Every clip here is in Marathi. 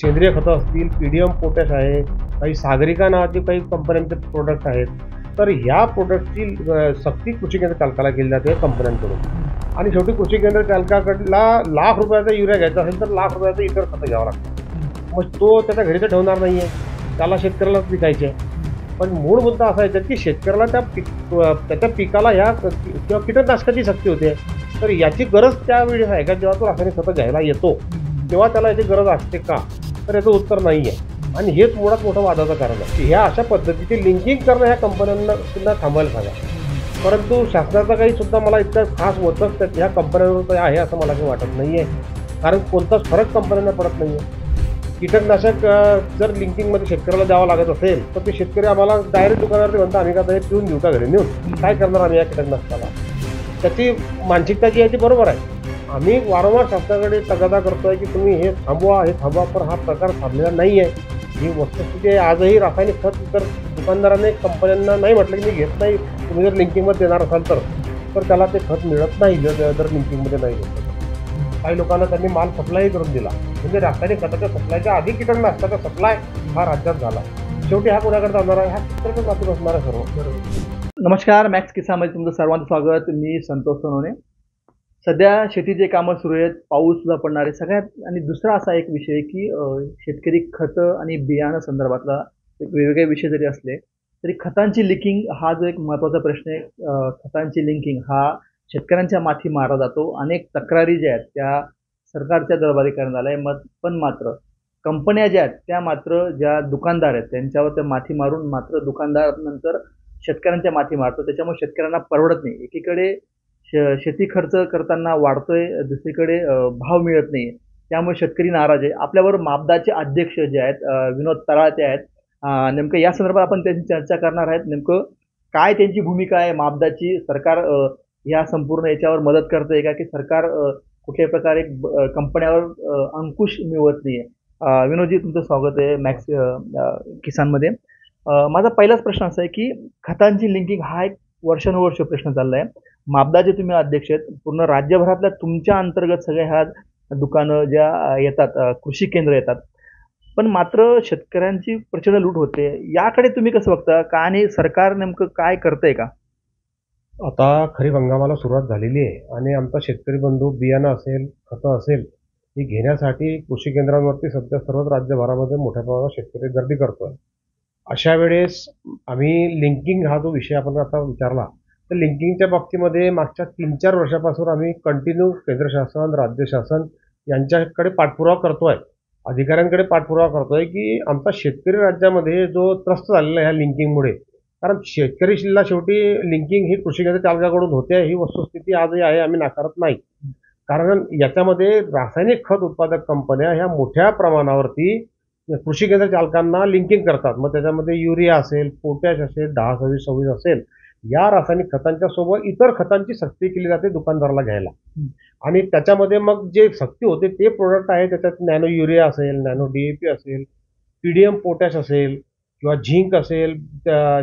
सेंद्रिय खतं असतील, पीडीएम पोटॅश आहे, काही सागरिका नावाचे काही कंपन्यांचे प्रोडक्ट आहेत. तर ह्या प्रोडक्टची सक्ती कृषी केंद्र चालकाला केली जाते कंपन्यांकडून. आणि शेवटी कृषी केंद्र चालकाकडला ₹1,00,000 युरिया घ्यायचा असेल तर ₹1,00,000 इतर खतं घ्यावं लागतं. मग तो त्याच्या घरी तर ठेवणार नाही आहे, त्याला शेतकऱ्यालाच विकायचे आहे. पण मूळ मुद्दा असा आहे की शेतकऱ्याला त्याच्या पिकाला ह्या किंवा कीटकनाशकाची सक्ती होते. तर याची गरज त्यावेळी आहे का जेव्हा तो रासायनिक खतं घ्यायला येतो तेव्हा त्याला याची गरज असते का? तर याचं उत्तर नाही आहे. आणि हेच मुळात मोठं वादाचं कारण आहे की ह्या अशा पद्धतीची लिंकिंग करणं ह्या कंपन्यांना सुद्धा थांबवायला सांगा. परंतु शासनाचा काही सुद्धा मला इतका खास वचक ह्या कंपन्यांवर आहे असं मला काही वाटत नाही आहे. कारण कोणताच फरक कंपन्यांना पडत नाही आहे. कीटकनाशक जर लिंकिंगमध्ये शेतकऱ्याला द्यावं लागत असेल तर ते शेतकरी आम्हाला डायरेक्ट दुकानावरती म्हणतात आम्ही का हे पिऊन घेऊ का घरी नेऊन काय करणार आम्ही या कीटकनाशकाला. त्याची मानसिकता जी आहे ती बरोबर आहे. आम्ही वारंवार शासनाकडे तगादा करतोय की तुम्ही हे थांबवा पण हा प्रकार थांबलेला नाही आहे. ही वस्तुस्थिती आहे. आजही रासायनिक खत तर दुकानदाराने कंपन्यांना नाही म्हटलं की मी घेत नाही, तुम्ही जर लिंकिंगमध्ये देणार असाल तर त्याला ते खत मिळत नाही जर लिंकिंगमध्ये नाही घेतलं. काही लोकांना त्यांनी माल सप्लाय करून दिला. म्हणजे रासायनिक खताच्या सप्लायच्या आधी कीटकनाशकाचा सप्लाय हा राज्यात झाला. शेवटी हा कोणाकडे जाणार आहे? हा शेतकऱ्याच्याच माती बसणार आहे सर्व. बरोबर. नमस्कार, मॅक्स किसानमध्ये तुमचं सर्वांचं स्वागत. मी संतोष सोनवणे. सध्या शेतीचे कामं सुरू आहेत, पाऊस सुद्धा पडणार आहे सगळ्यात. आणि दुसरा असा एक विषय की शेतकरी खतं आणि बियाणं संदर्भातला वेगवेगळे विषय जरी असले तरी खतांची लिंकिंग हा जो एक महत्त्वाचा प्रश्न आहे. खतांची लिंकिंग हा शेतकऱ्यांच्या माथी मारला जातो. अनेक तक्रारी ज्या आहेत त्या सरकारच्या दरबारी करण्यात आल्या आहे. पण मात्र कंपन्या ज्या आहेत त्या मात्र ज्या दुकानदार आहेत त्यांच्यावर त्या माथी मारून मात्र दुकानदार नंतर शेतकऱ्यांच्या माथी मारतो. त्याच्यामुळे शेतकऱ्यांना परवडत नाही. एकीकडे शेती खर्च करताना वाढतोय, दुसरीकडे भाव मिळत नाही. त्यामुळे शेतकरी नाराज आहे. आपल्याबरोबर मापदाचे अध्यक्ष जे आहेत विनोद तराळते आहेत. नेमकं या संदर्भात आपण त्यांची चर्चा करणार आहेत. नेमकं काय त्यांची भूमिका आहे मापदाची, सरकार या संपूर्ण याच्यावर मदत करतंय का, की सरकार कुठल्याही प्रकारे कंपन्यावर अंकुश मिळवत नाही आहे. विनोदजी, तुमचं स्वागत आहे मॅक्स किसानमध्ये. माझा पहिलाच प्रश्न असा आहे की खतांची लिंकिंग हा एक वर्षानुवर्ष प्रश्न चालला आहे. मापदाचे तुम्ही अध्यक्ष आहेत. पूर्ण राज्यभरातल्या तुमच्या अंतर्गत सगळ्या ह्या दुकानं ज्या येतात, कृषी केंद्र येतात, पण मात्र शेतकऱ्यांची प्रचंड लूट होते. याकडे तुम्ही कसं बघता का आणि सरकार नेमकं काय करतंय का? आता खरीप हंगामाला सुरुवात झालेली आहे आणि आमचा शेतकरी बंधू बियाणं असेल, खतं असेल ही घेण्यासाठी कृषी केंद्रांवरती सध्या सर्वच राज्यभरामध्ये मोठ्या प्रमाणात शेतकरी गर्दी करतोय. अशा वेळेस आम्ही लिंकिंग हा जो विषय आपण आता विचारला तर लिंकिंगच्या बाबतीमध्ये मागच्या 3-4 वर्षापासून आम्ही कंटिन्यू केंद्र शासन, राज्य शासन यांच्याकडे पाठपुरावा करतोय, अधिकाऱ्यांकडे पाठपुरावा करतोय की आमचा शेतकरी राज्यामध्ये जो त्रस्त झालेला आहे ह्या लिंकिंगमुळे. कारण शेतकरीला शेवटी लिंकिंग ही कृषी केंद्र चालकाकडून होते ही वस्तुस्थिती आजही आहे, आम्ही नाकारत नाही. कारण याच्यामध्ये रासायनिक खत उत्पादक कंपन्या ह्या मोठ्या प्रमाणावरती कृषी केंद्र चालकांना लिंकिंग करतात. मग त्याच्यामध्ये युरिया असेल, पोटॅश असेल, 10-26-26 असेल, या रासायनिक खतांच्या सोबत इतर खतांची सक्ती केली जाते दुकानदाराला घ्यायला. आणि त्याच्यामध्ये मग जे सक्ती होते ते प्रोडक्ट आहे, त्याच्यात नॅनो युरिया असेल, नॅनो DAP असेल, पीडीएम पोटॅश असेल किंवा झिंक असेल,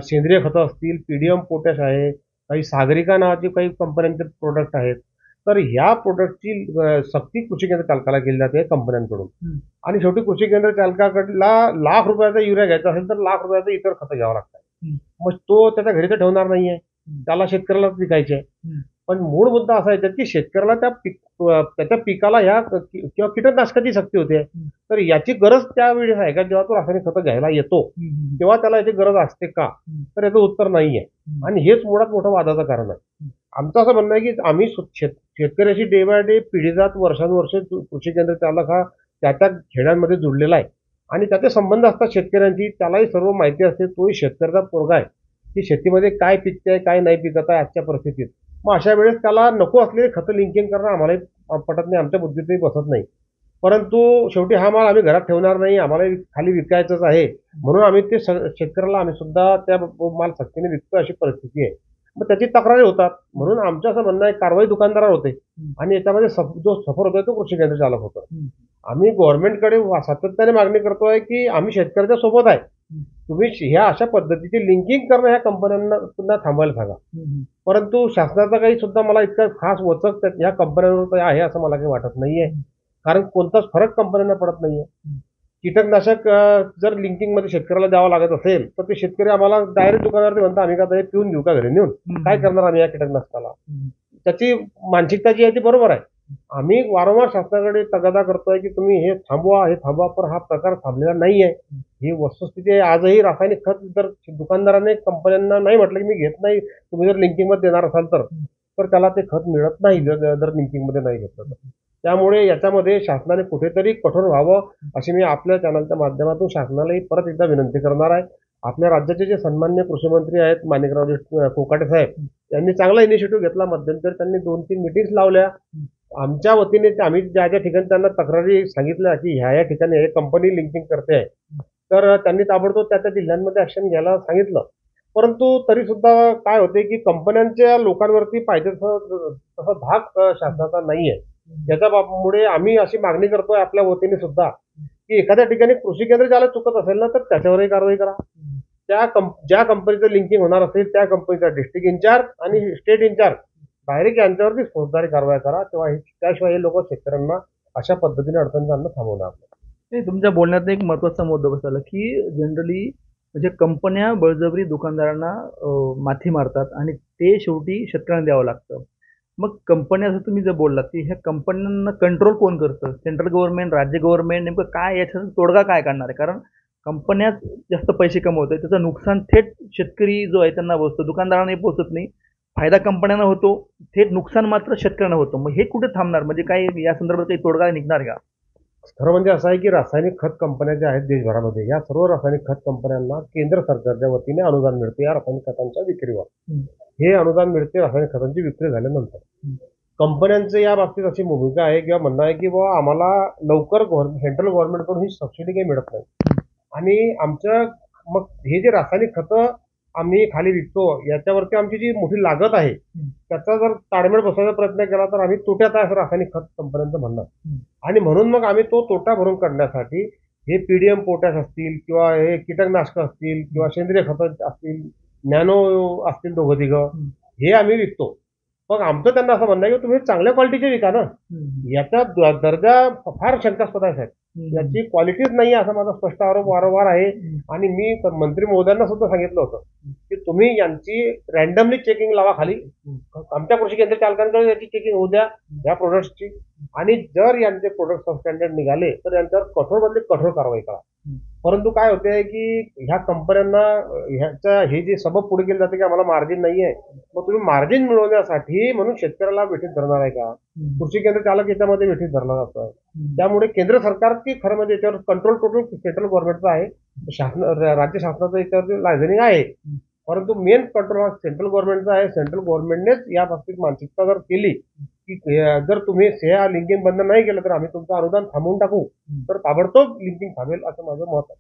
सेंद्रिय खतं असतील, पीडीएम पोटॅश आहे, काही सागरिका नावाचे काही कंपन्यांचे प्रोडक्ट आहेत. तर ह्या प्रोडक्टची सक्ती कृषी केंद्र चालकाला केली जाते कंपन्यांकडून. आणि शेवटी कृषी केंद्र चालकाकडला ₹1,00,000 युरिया घ्यायचा असेल तर ₹1,00,000 इतर खतं घ्यावं लागतात. मग तो त्याच्या घरी तर ठेवणार नाही आहे, त्याला शेतकऱ्यालाच विकायचे आहे. पण मूळ मुद्दा असा आहे की शेतकऱ्याला त्याच्या पिकाला ह्या किंवा कीटकनाशकाची सक्ती होते. तर याची गरज त्यावेळी आहे का जेव्हा तो रासायनिक खतं घ्यायला येतो तेव्हा त्याला याची गरज असते का? तर याचं उत्तर नाही आहे. आणि हेच मुळात मोठं वादाचं कारण आहे. आमचं असं म्हणणं आहे की आम्ही शेतकऱ्याशी डे बाय डे पिढीजात वर्षानुवर्ष कृषी केंद्र चालक हा त्या खेड्यांमध्ये जुळलेला आहे आणि त्याचे संबंध असतात शेतकऱ्यांची, त्यालाही सर्व माहिती असते. तोही शेतकऱ्याचा पोरगा आहे की शेतीमध्ये काय पिकतंय काय नाही पिकत आहे आजच्या परिस्थितीत. मग अशा वेळेस त्याला नको असलेले खतं लिंकिंग करणं आम्हालाही पटत नाही, आमच्या बुद्धीतही बसत नाही. परंतु शेवटी हा माल आम्ही घरात ठेवणार नाही, आम्हाला खाली विकायचंच आहे म्हणून आम्ही ते शेतकऱ्याला आम्ही सुद्धा त्या माल सक्तीने विकतो अशी परिस्थिती आहे. मग त्याची तक्रारी होतात. म्हणून आमचं असं म्हणणं आहे कारवाई दुकानदारावर होते आणि याच्यामध्ये जो सफर होतोय तो कृषी केंद्र चालक होतो. आम्ही गव्हर्नमेंटकडे सातत्याने मागणी करतोय की आम्ही शेतकऱ्याच्या सोबत आहे, तुम्ही ह्या अशा पद्धतीची लिंकिंग करणं ह्या कंपन्यांना सुद्धा थांबवायला सांगा. परंतु शासनाचा काही सुद्धा मला इतका खास वचक ह्या कंपन्यांवर आहे असं मला काही वाटत नाहीये. कारण कोणताच फरक कंपन्यांना पडत नाहीये. कीटकनाशक जर लिंकिंगमध्ये शेतकऱ्याला द्यावं लागत असेल तर ते शेतकरी आम्हाला डायरेक्ट दुकानावरती म्हणतात आम्ही का ते पिऊन घेऊ का घरी नेऊन काय करणार आम्ही या कीटकनाशकाला. त्याची मानसिकता जी आहे ती बरोबर आहे. आम्ही वारंवार शासनाकडे तगादा करतोय की तुम्ही हे थांबवा पण हा प्रकार थांबलेला नाहीये. ही वस्तुस्थिती आहे. आजही रासायनिक खत जर दुकानदाराने कंपन्यांना नाही म्हटलं की मी घेत नाही, तुम्ही जर लिंकिंग मध्ये देणार असाल तर त्याला ते खत मिळत नाही जर लिंकिंग मध्ये नाही घेतलं तर. त्यामुळे याच्यामध्ये शासनाने कुठेतरी कठोर व्हावं अशी मी आपल्या चॅनलच्या माध्यमातून शासनालाही परत एकदा विनंती करणार आहे. आपल्या राज्याचे जे सन्मान्य कृषी मंत्री आहेत माणिकरावजी कोकाटे साहेब यांनी चांगला इनिशिएटिव्ह घेतला. मध्यंतरी त्यांनी 2-3 मीटिंग्स लावल्या. आमच्या वतीने आम्ही ज्या ज्या ठिकाणी त्यांना तक्रारी सांगितल्या की ह्या ठिकाणी हे कंपनी लिंकिंग करते आहे, तर त्यांनी ताबडतोब त्या जिल्ह्यांमध्ये ऍक्शन घ्यायला सांगितलं. परंतु तरी सुद्धा काय होते की कंपन्यांच्या लोकांवरती पाहिजे तसा धाक शासनाचा नाहीये. त्याच्यामुळे आम्ही अशी मागणी करतोय आपल्या वतीने सुद्धा की एखाद्या ठिकाणी कृषी केंद्र ज्याला चुकत असेल ना तर त्याच्यावरही कारवाई करा. ज्या कंपनीचं लिंकिंग होणार असेल त्या कंपनीचा डिस्ट्रिक्ट इन्चार्ज आणि स्टेट इन्चार्ज डायरेक्ट यांच्यावरती फौजदारी कारवाई करा. त्याशिवाय हे लोक शेतकऱ्यांना अशा पद्धतीने अडचणी आणणं थांबवणार नाही. नाही, तुमच्या बोलण्यात एक महत्त्वाचा मुद्दा बसला की जनरली म्हणजे कंपन्या बळजबरी दुकानदारांना माथी मारतात आणि ते शेवटी शेतकऱ्यांना द्यावं लागतं. मग कंपन्या असं तुम्ही जर बोललात की ह्या कंपन्यांना कंट्रोल कोण करतं? सेंट्रल गव्हर्नमेंट, राज्य गव्हर्नमेंट नेमकं काय याच्यात तोडगा काय काढणार आहे? कारण कंपन्याच जास्त पैसे कमवत आहेत, त्याचं नुकसान थेट शेतकरी जो आहे त्यांना पोहोचतं, दुकानदारांनाही पोहोचत नाही. फायदा कंपन्यांना होतो, थेट नुकसान मात्र शेतकऱ्यांना होतं. मग हे कुठे थांबणार? म्हणजे काही या संदर्भात काही तोडगा निघणार का? खरं म्हणजे असं आहे की रासायनिक खत कंपन्या ज्या आहेत देशभरामध्ये या सर्व रासायनिक खत कंपन्यांना केंद्र सरकारच्या वतीने अनुदान मिळते या रासायनिक खतांच्या विक्रीवर. हे अनुदान मिळते रासायनिक खतांची विक्री झाल्यानंतर. कंपन्यांचं या बाबतीत अशी भूमिका आहे किंवा म्हणणं आहे की बाबा आम्हाला लवकर सेंट्रल गव्हर्नमेंटकडून ही सबसिडी काही मिळत नाही आणि आमच्या मग हे जे रासायनिक खतं आम्ही खाली विकतो याच्यावरती आमची जी मोठी लागत आहे त्याचा जर ताळमेळ बसवायचा प्रयत्न केला तर आम्ही तोट्यात आहे असं रासायनिक खत कंपन्यांचं म्हणणं. आणि म्हणून मग आम्ही तो तोटा भरून काढण्यासाठी हे पीडीएम पोटॅश असतील किंवा हे कीटकनाशक असतील किंवा सेंद्रिय खतं असतील, नॅनो असतील दोघं तिघं, हे आम्ही विकतो. मग आमचं त्यांना असं म्हणणं आहे की तुम्ही चांगल्या क्वालिटीचे विका ना. याचा दर्जा फार शंकास्पद आहे साहेब. याची क्वालिटीच नाही असा माझा स्पष्ट आरोप वारंवार आहे. आणि मी मंत्री महोदयांना सुद्धा सांगितलं होतं की तुम्ही यांची रॅन्डमली चेकिंग लावा खाली. आमच्या कृषी केंद्र चालकांकडे याची चेकिंग होऊ द्या या प्रोडक्ट्सची. आणि जर यांचे प्रोडक्ट सबस्टँडर्ड निघाले तर यांच्यावर कठोर कारवाई करा. परंतु काय होते की ह्या कंपन्यांना हे जे सबब पुढे केले जाते की आम्हाला मार्जिन नाहीये, मग तुम्ही मार्जिन मिळवण्यासाठी म्हणून शेतकऱ्याला वेठीत धरणार आहे का? कृषी केंद्र चालक याच्यामध्ये वेठीत धरला जातोय. त्यामुळे केंद्र सरकारची खरं म्हणजे याच्यावर कंट्रोल टोटल सेंट्रल गव्हर्नमेंटचा आहे, राज्य शासनाचं याच्यावर लायझनिंग आहे. परंतु मेन कंट्रोल हा सेंट्रल गव्हर्नमेंटचा आहे. सेंट्रल गव्हर्नमेंटनेच या बाबतीत मानसिकता जर केली की जर तुम्ही ह्या लिंकिंग बंद नाही केलं तर आम्ही तुमचं अनुदान थांबवून टाकू, तर ताबडतोब लिंकिंग थांबेल असं माझं मत आहे.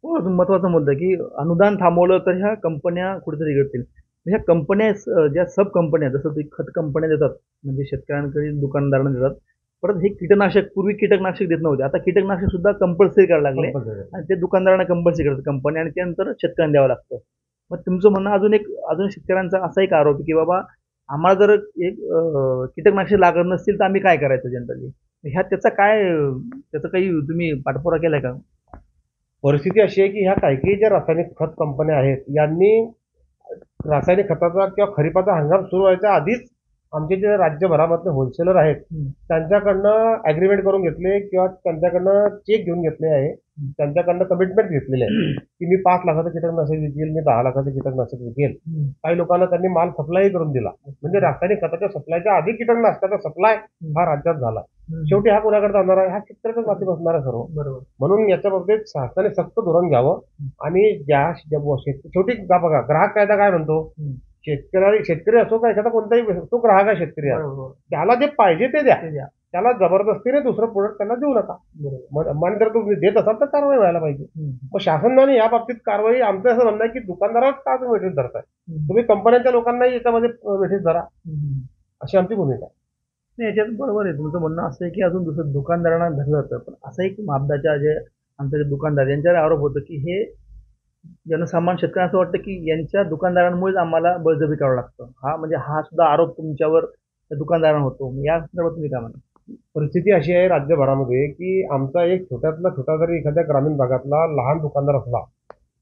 हो, अजून महत्त्वाचा मुद्दा आहे की अनुदान थांबवलं तर ह्या कंपन्या कुठेतरी घडतील. ह्या कंपन्या ज्या सब कंपन्या जसं ते खत कंपन्या देतात म्हणजे शेतकऱ्यांकडे दुकानदारांना देतात. परत हे कीटकनाशक पूर्वी कीटकनाशक देत नव्हते, आता कीटकनाशक सुद्धा कंपल्सरी करायला लागले आणि ते दुकानदारांना कंपल्सरी करतात कंपनी आणि त्यानंतर शेतकऱ्यांना द्यावं लागतं. मग तुमचं म्हणणं अजून शेतकऱ्यांचा असा एक आरोप की बाबा आम्हाला जर एक कीटकनाशक लागत नसतील तर आम्ही काय करायचं जनरली? त्याचा काही तुम्ही पाठपुरावा केलाय का? परिस्थिती अशी आहे की ह्या काही ज्या रासायनिक खत कंपन्या आहेत यांनी रासायनिक खताचा किंवा खरीपाचा हंगाम सुरू व्हायच्या आधीच आमचे जे राज्यभरामधले होलसेलर आहेत त्यांच्याकडनं अग्रीमेंट करून घेतले किंवा त्यांच्याकडनं चेक घेऊन घेतले आहे. त्यांच्याकडनं कमिटमेंट घेतलेले आहे की मी 5 लाखाचं कीटकनाशक विकेल, मी 10 लाखाचं कीटकनाशक विकेल. काही लोकांना त्यांनी माल सप्लाय करून दिला. म्हणजे रासायनिक खताच्या सप्लायच्या आधी कीटकनाशकाचा सप्लाय हा राज्यात झाला. शेवटी हा कोणाकडे जाणार आहे? हा शेतकऱ्याच्याच माती बसणार आहे सर्व. बरोबर. म्हणून याच्या बाबतीत शासनाने सक्त धोरण घ्यावं. आणि शेवटी बघा ग्राहक कायदा काय म्हणतो, शेतकरी असो का एखादा कोणताही तो ग्राहक आहे, शेतकरी आहे, त्याला जे पाहिजे ते द्या, त्याला जबरदस्तीने दुसरं प्रोडक्ट त्यांना देऊ नका. आणि जर तुम्ही देत असाल तर कारवाई व्हायला पाहिजे. मग शासनाने या बाबतीत कारवाई, आमचं असं म्हणणं आहे की दुकानदारात का तुम्ही वेठीत धरताय, तुम्ही कंपन्यांच्या लोकांनाही याच्यामध्ये वेठीत धरा, अशी आमची भूमिका आहे. नाही, याच्यात बरोबर आहे तुमचं म्हणणं. असं आहे की अजून दुसरं दुकानदारांना धरलं जातं, पण असं एक मापदाच्या जे आमचे दुकानदार यांच्यावर आरोप होतो की हे जनसामान्य शेतकऱ्यांना असं वाटतं की यांच्या दुकानदारांमुळेच आम्हाला बळजबरी करावं लागतं. हा सुद्धा आरोप तुमच्यावर दुकानदारांना होतो. या संदर्भात तुम्ही काय म्हणता? परिस्थिती अशी आहे राज्यभरामध्ये की आमचा एक छोट्यातला छोटा जरी एखाद्या ग्रामीण भागातला लहान दुकानदार असला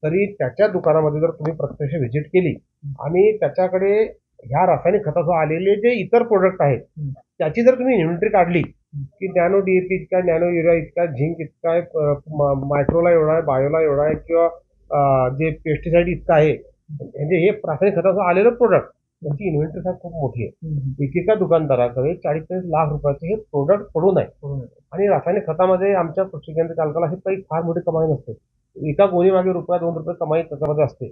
तरी त्याच्या दुकानामध्ये जर तुम्ही प्रत्यक्ष व्हिजिट केली आणि त्याच्याकडे ह्या रासायनिक खतासह आलेले जे इतर प्रोडक्ट आहेत त्याची जर तुम्ही इन्व्हेंटरी काढली की नॅनो डीएपी इतका, नॅनो युरिया इतका, झिंक इतका आहे, मायक्रोला एवढा आहे, बायोला एवढा आहे किंवा जे पेस्टिसाइड इतकं आहे, म्हणजे हे रासायनिक खतासह आलेलं प्रोडक्ट त्याची इन्व्हेंटरी खूप मोठी आहे. एकेका दुकानदाराकडे 40-40 लाख रुपयाचे हे प्रोडक्ट पडून आहे. आणि रासायनिक खतामध्ये आमच्या कृषी केंद्र चालकाला ही काही फार मोठी कमाई नसते. एका गोणीमागे ₹2 कमाई त्याच्यामध्ये असते.